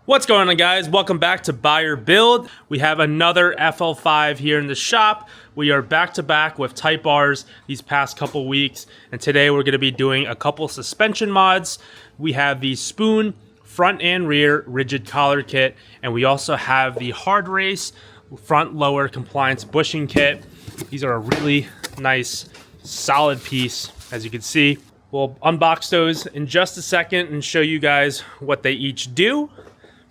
What's going on, guys? Welcome back to Buy or Build. We have another FL5 here in the shop. We are back to back with Type Rs these past couple weeks, and today we're going to be doing a couple suspension mods. We have the Spoon front and rear rigid collar kit, and we also have the Hardrace front lower compliance bushing kit. These are a really nice solid piece, as you can see. We'll unbox those in just a second and show you guys what they each do.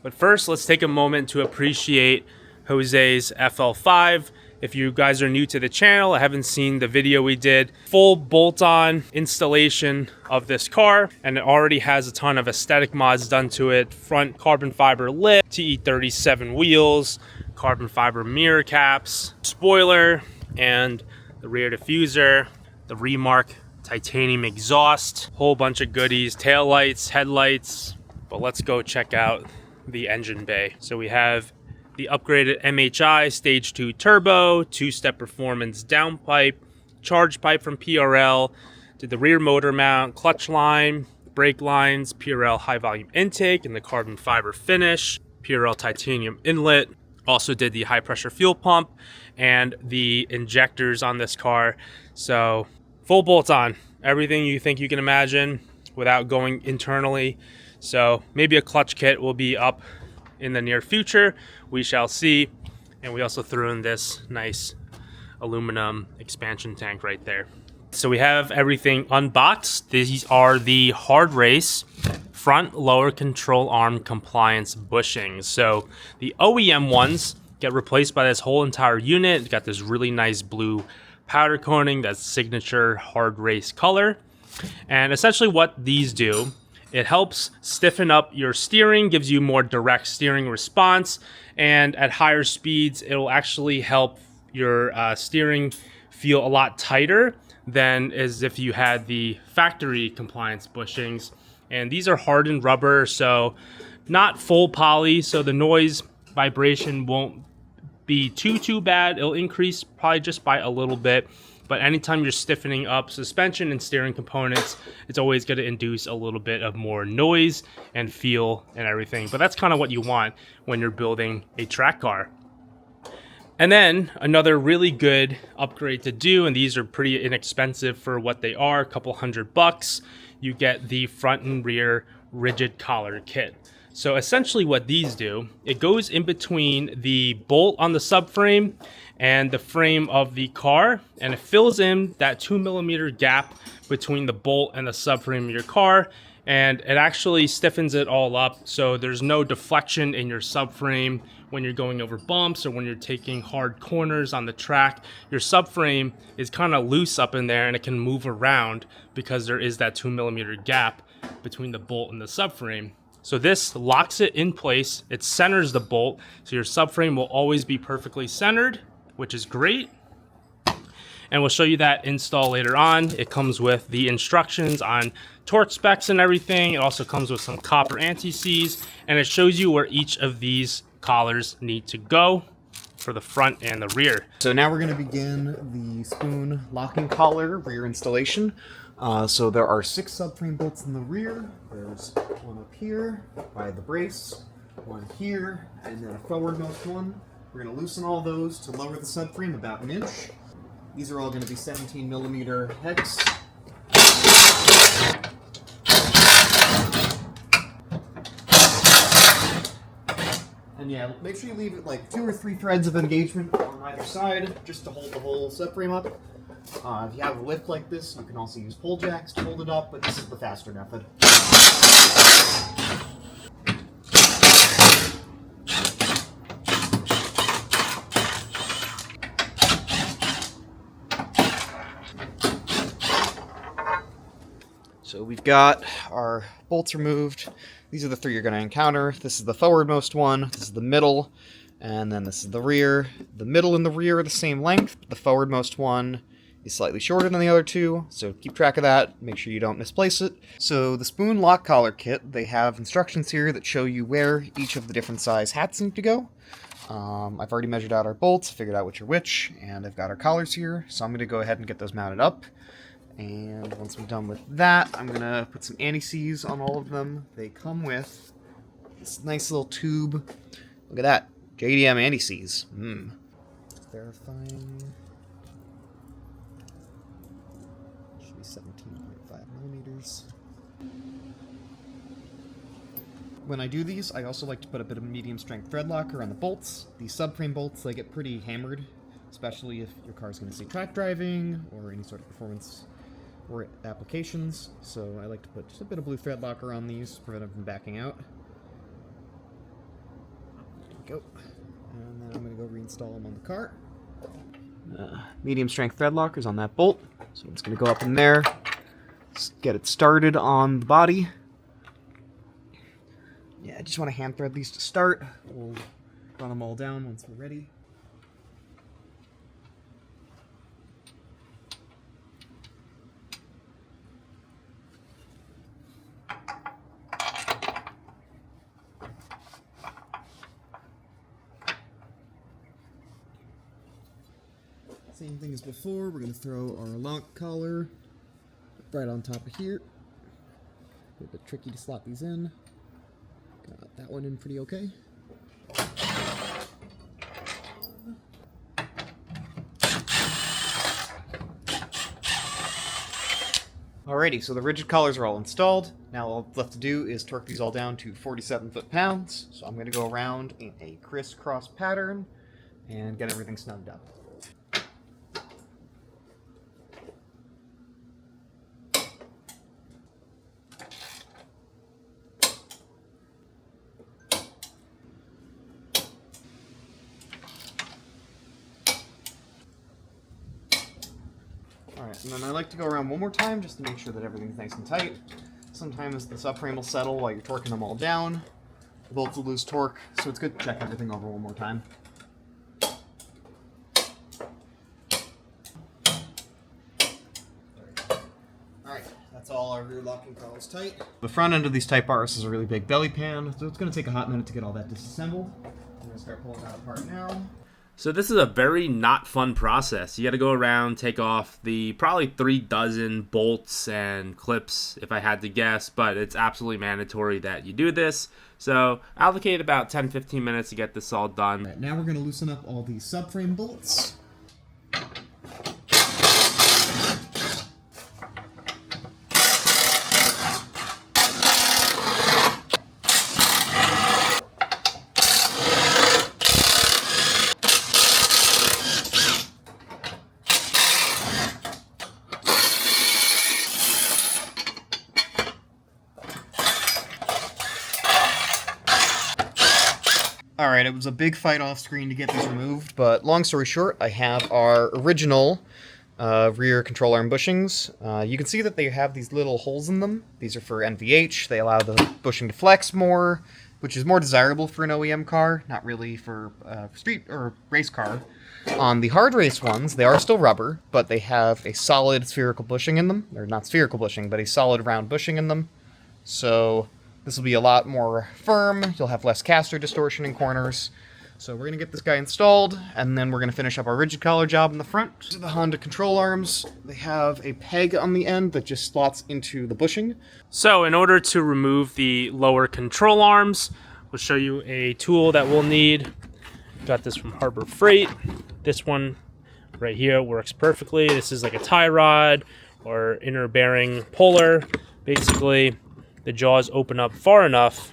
But first, let's take a moment to appreciate Jose's FL5. If you guys are new to the channel, I haven't seen the video we did, full bolt-on installation of this car, and it already has a ton of aesthetic mods done to it. Front carbon fiber lip, TE37 wheels, carbon fiber mirror caps, spoiler, and the rear diffuser, the Remark titanium exhaust, whole bunch of goodies, tail lights, headlights. But let's go check out the engine bay. So we have the upgraded MHI Stage 2 Turbo, two-step performance downpipe, charge pipe from PRL, did the rear motor mount, clutch line, brake lines, PRL high volume intake, and the carbon fiber finish, PRL titanium inlet, also did the high pressure fuel pump and the injectors on this car. So full bolt on, everything you think you can imagine without going internally. So maybe a clutch kit will be up in the near future. We shall see. And we also threw in this nice aluminum expansion tank right there. So we have everything unboxed. These are the Hardrace front lower control arm compliance bushings. So the OEM ones get replaced by this whole entire unit. It's got this really nice blue powder coating, that's signature Hardrace color. And essentially what these do, it helps stiffen up your steering, gives you more direct steering response, and at higher speeds, it will actually help your steering feel a lot tighter than as if you had the factory compliance bushings. And these are hardened rubber, so not full poly, so the noise vibration won't be too bad. It'll increase probably just by a little bit. But anytime you're stiffening up suspension and steering components, it's always going to induce a little bit of more noise and feel and everything. But that's kind of what you want when you're building a track car. And then another really good upgrade to do, and these are pretty inexpensive for what they are, a couple $100, you get the front and rear rigid collar kit. So essentially what these do, it goes in between the bolt on the subframe and the frame of the car, and it fills in that 2mm gap between the bolt and the subframe of your car, and it actually stiffens it all up so there's no deflection in your subframe when you're going over bumps or when you're taking hard corners on the track. Your subframe is kind of loose up in there and it can move around because there is that 2mm gap between the bolt and the subframe. So this locks it in place, it centers the bolt, so your subframe will always be perfectly centered, which is great. And we'll show you that install later on. It comes with the instructions on torque specs and everything. It also comes with some copper anti-seize, and it shows you where each of these collars need to go for the front and the rear. So now we're going to begin the Spoon locking collar rear installation. So there are 6 subframe bolts in the rear. There's one up here by the brace, one here, and then a forward-most one. We're going to loosen all those to lower the subframe about an inch. These are all going to be 17mm hex. And yeah, make sure you leave it like 2 or 3 threads of engagement on either side just to hold the whole subframe up. If you have a lift like this, you can also use pull jacks to hold it up, but this is the faster method. So we've got our bolts removed. These are the 3 you're going to encounter. This is the forwardmost one, this is the middle, and then this is the rear. The middle and the rear are the same length, but the forwardmost one is slightly shorter than the other 2, so keep track of that, make sure you don't misplace it. So the Spoon lock collar kit, they have instructions here that show you where each of the different size hats need to go. I've already measured out our bolts, figured out which are which, and I've got our collars here, so I'm going to go ahead and get those mounted up. And once I'm done with that, I'm going to put some anti-seize on all of them. They come with this nice little tube. Look at that. JDM anti-seize. Verifying. Should be 17.5 millimeters. When I do these, I also like to put a bit of medium strength thread locker on the bolts. These subframe bolts, they get pretty hammered, especially if your car's going to see track driving or any sort of performance or applications. So I like to put just a bit of blue thread locker on these to prevent them from backing out. There we go. And then I'm going to go reinstall them on the car. Medium strength thread lockers on that bolt. So I'm just going to go up in there, get it started on the body. Yeah, I just want to hand thread these to start. We'll run them all down once we're ready. Same thing as before, we're going to throw our lock collar right on top of here. A bit tricky to slot these in. Got that one in pretty okay. Alrighty, so the rigid collars are all installed. Now all left to do is torque these all down to 47 foot-pounds. So I'm going to go around in a crisscross pattern and get everything snugged up. Alright, and then I like to go around one more time just to make sure that everything's nice and tight. Sometimes the subframe will settle while you're torquing them all down. The bolts will lose torque, so it's good to check everything over one more time. Alright, that's all our rear locking collars tight. The front end of these Type Rs is a really big belly pan, so it's going to take a hot minute to get all that disassembled. I'm going to start pulling that apart now. So this is a very not fun process. You got to go around, take off the probably 36 bolts and clips, if I had to guess, but it's absolutely mandatory that you do this. So allocate about 10-15 minutes to get this all done. All right, now we're going to loosen up all these subframe bolts. Alright, it was a big fight off screen to get these removed, but long story short, I have our original rear control arm bushings. You can see that they have these little holes in them. These are for NVH. They allow the bushing to flex more, which is more desirable for an OEM car, not really for street or race car. On the Hardrace ones, they are still rubber, but they have a solid spherical bushing in them. Or not spherical bushing, but a solid round bushing in them. So this will be a lot more firm. You'll have less caster distortion in corners. So we're going to get this guy installed, and then we're going to finish up our rigid collar job in the front. So the Honda control arms, they have a peg on the end that just slots into the bushing. So in order to remove the lower control arms, we'll show you a tool that we'll need. Got this from Harbor Freight. This one right here works perfectly. This is like a tie rod or inner bearing puller. Basically, the jaws open up far enough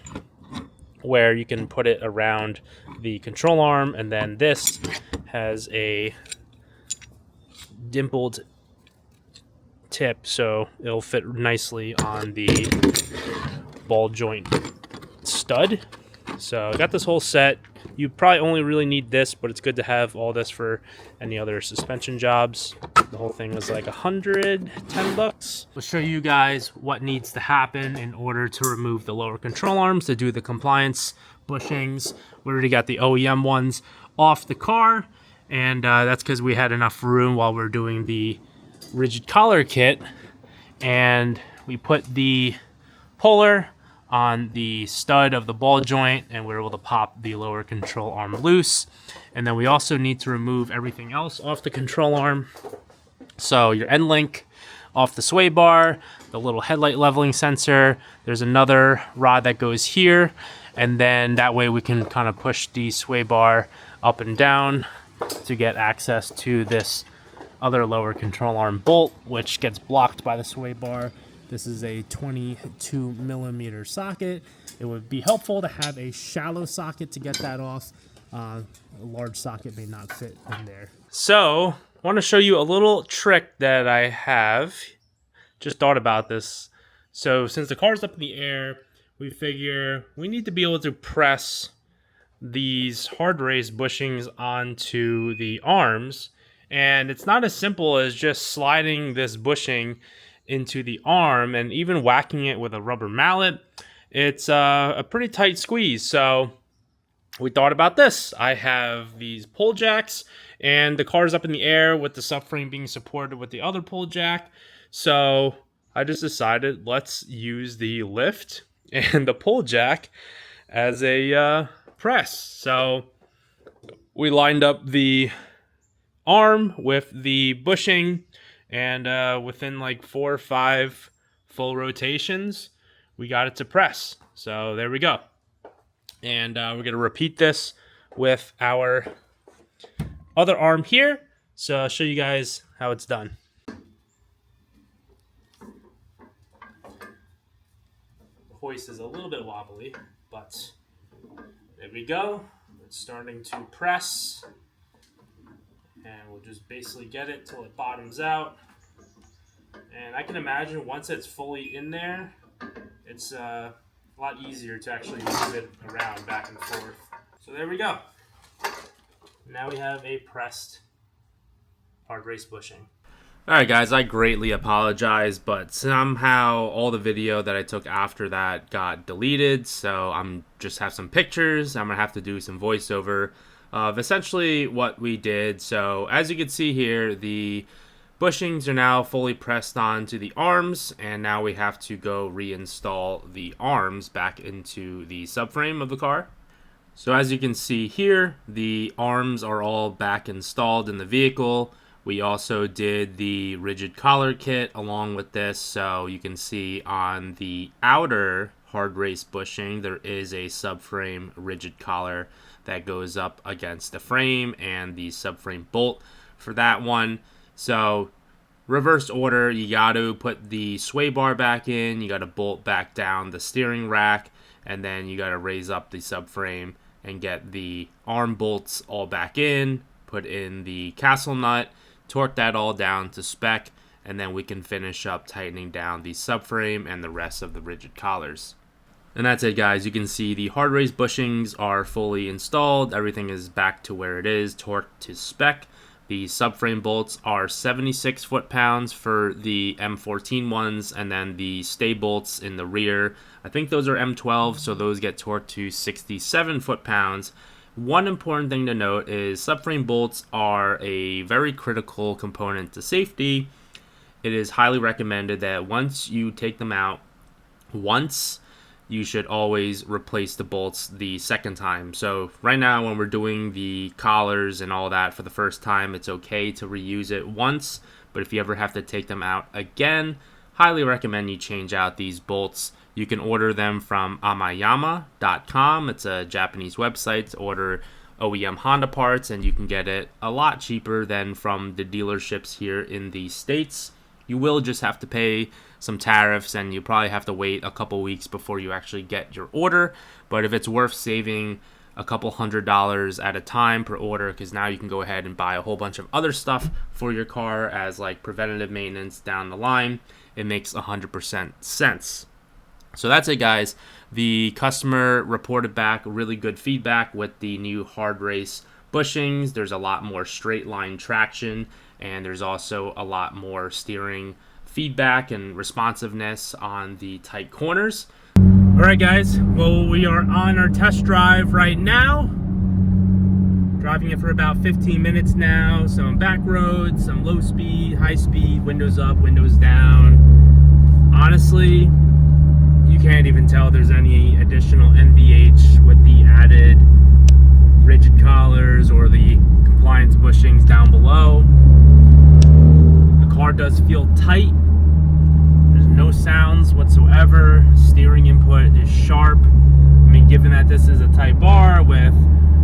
where you can put it around the control arm, and then this has a dimpled tip, so it'll fit nicely on the ball joint stud. So I got this whole set. You probably only really need this, but it's good to have all this for any other suspension jobs. The whole thing was like $110. We'll show you guys what needs to happen in order to remove the lower control arms to do the compliance bushings. We already got the OEM ones off the car, and that's because we had enough room while we are doing the rigid collar kit. And we put the puller on the stud of the ball joint, and we're able to pop the lower control arm loose. And then we also need to remove everything else off the control arm. So your end link off the sway bar, the little headlight leveling sensor, there's another rod that goes here, and then that way we can kind of push the sway bar up and down to get access to this other lower control arm bolt, which gets blocked by the sway bar. This is a 22 millimeter socket. It would be helpful to have a shallow socket to get that off. A large socket may not fit in there. So I want to show you a little trick that I have. Just thought about this. So since the car's up in the air, we figure we need to be able to press these Hardrace bushings onto the arms. And it's not as simple as just sliding this bushing into the arm and even whacking it with a rubber mallet. It's a pretty tight squeeze. So we thought about this. I have these pull jacks, and the car's up in the air with the subframe being supported with the other pull jack. So I just decided let's use the lift and the pull jack as a press. So we lined up the arm with the bushing, and within like 4 or 5 full rotations, we got it to press. So there we go. And we're going to repeat this with our other arm here. So I'll show you guys how it's done. The hoist is a little bit wobbly, but there we go. It's starting to press. And we'll just basically get it till it bottoms out. And I can imagine once it's fully in there, it's a lot easier to actually move it around back and forth. So there we go. Now we have a pressed Hardrace bushing. Alright guys, I greatly apologize, but somehow all the video that I took after that got deleted, so I'm just have some pictures. I'm going to have to do some voiceover of essentially what we did. So as you can see here, the bushings are now fully pressed onto the arms, and now we have to go reinstall the arms back into the subframe of the car. So as you can see here, the arms are all back installed in the vehicle. We also did the rigid collar kit along with this, so you can see on the outer Hardrace bushing there is a subframe rigid collar that goes up against the frame and the subframe bolt for that one. So reverse order, you got to put the sway bar back in, you got to bolt back down the steering rack, and then you got to raise up the subframe and get the arm bolts all back in, put in the castle nut, torque that all down to spec, and then we can finish up tightening down the subframe and the rest of the rigid collars. And that's it guys. You can see the Hardrace bushings are fully installed. Everything is back to where it is, torqued to spec. The subframe bolts are 76 foot-pounds for the M14 ones, and then the stay bolts in the rear, I think those are M12, so those get torqued to 67 foot-pounds. One important thing to note is subframe bolts are a very critical component to safety. It is highly recommended that once you take them out once, you should always replace the bolts the second time. So right now when we're doing the collars and all that for the first time, it's okay to reuse it once, but if you ever have to take them out again, highly recommend you change out these bolts. You can order them from amayama.com. It's a Japanese website to order OEM Honda parts, and you can get it a lot cheaper than from the dealerships here in the States. You will just have to pay some tariffs, and you probably have to wait a couple weeks before you actually get your order. But if it's worth saving a couple $100s at a time per order, because now you can go ahead and buy a whole bunch of other stuff for your car as like preventative maintenance down the line, it makes 100% sense. So that's it guys. The customer reported back really good feedback with the new Hardrace bushings. There's a lot more straight line traction, and there's also a lot more steering feedback and responsiveness on the tight corners. Alright guys, well we are on our test drive right now. Driving it for about 15 minutes now. Some back roads, some low speed, high speed, windows up, windows down. Honestly, you can't even tell there's any additional NVH with the added rigid collars or the compliance bushings down below. The car does feel tight. There's no sounds whatsoever. Steering input is sharp. mean, given that this is a Type R with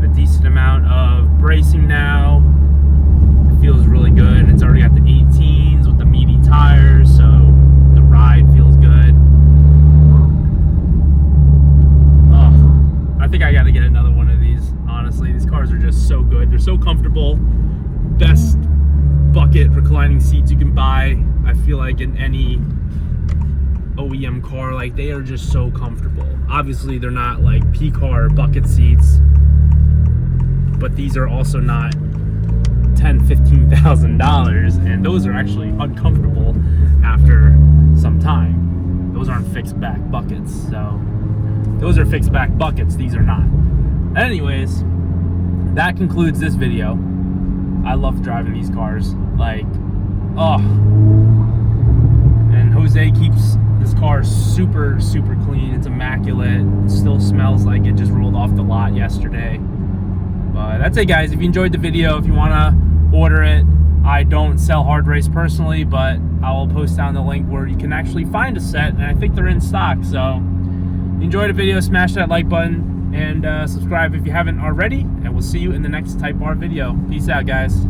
a decent amount of bracing now, it feels really good. It's already got the 18s with the meaty tires, so the ride feels good. Oh, I think I got to get another one of these, honestly. These cars are just so good. They're so comfortable. Best bucket reclining seats you can buy, I feel like, in any OEM car. Like, they are just so comfortable. Obviously they're not like P-car bucket seats, but these are also not $10,000-$15,000, and those are actually uncomfortable after some time. Those aren't fixed back buckets, so those are fixed back buckets, these are not. Anyways, that concludes this video. I love driving these cars, like, oh. And Jose keeps this car super clean. It's immaculate. It still smells like it just rolled off the lot yesterday. But that's it, guys. If you enjoyed the video, if you want to order it, I don't sell Hardrace personally, but I will post down the link where you can actually find a set, and I think they're in stock. So if you enjoyed the video, smash that like button and subscribe if you haven't already, and we'll see you in the next Type R video. Peace out, guys.